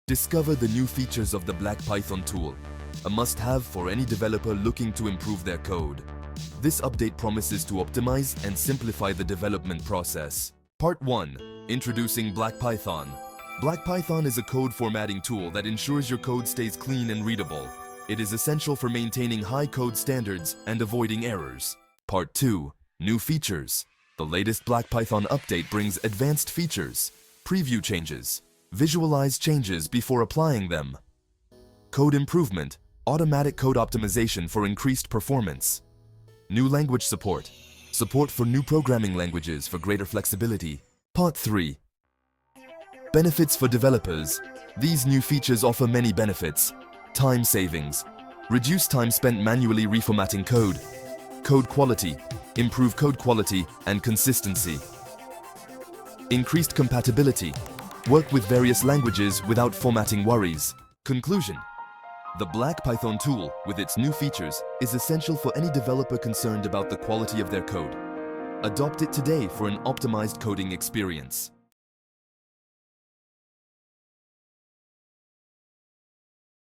Discover the new features of the BlackPython tool, a must-have for any developer looking to improve their code. This update promises to optimize and simplify the development process. Part 1. Introducing BlackPython. BlackPython is a code formatting tool that ensures your code stays clean and readable. It is essential for maintaining high code standards and avoiding errors. Part 2. New features. The latest BlackPython update brings advanced features, preview changes, visualize changes before applying them, code improvement, automatic code optimization for increased performance, new language support, support for new programming languages for greater flexibility. Part 3. Benefits for developers. These new features offer many benefits. Time savings, reduce time spent manually reformatting code, code quality, improve code quality and consistency, increased compatibility, work with various languages without formatting worries. Conclusion. The BlackPython tool, with its new features, is essential for any developer concerned about the quality of their code. Adopt it today for an optimized coding experience.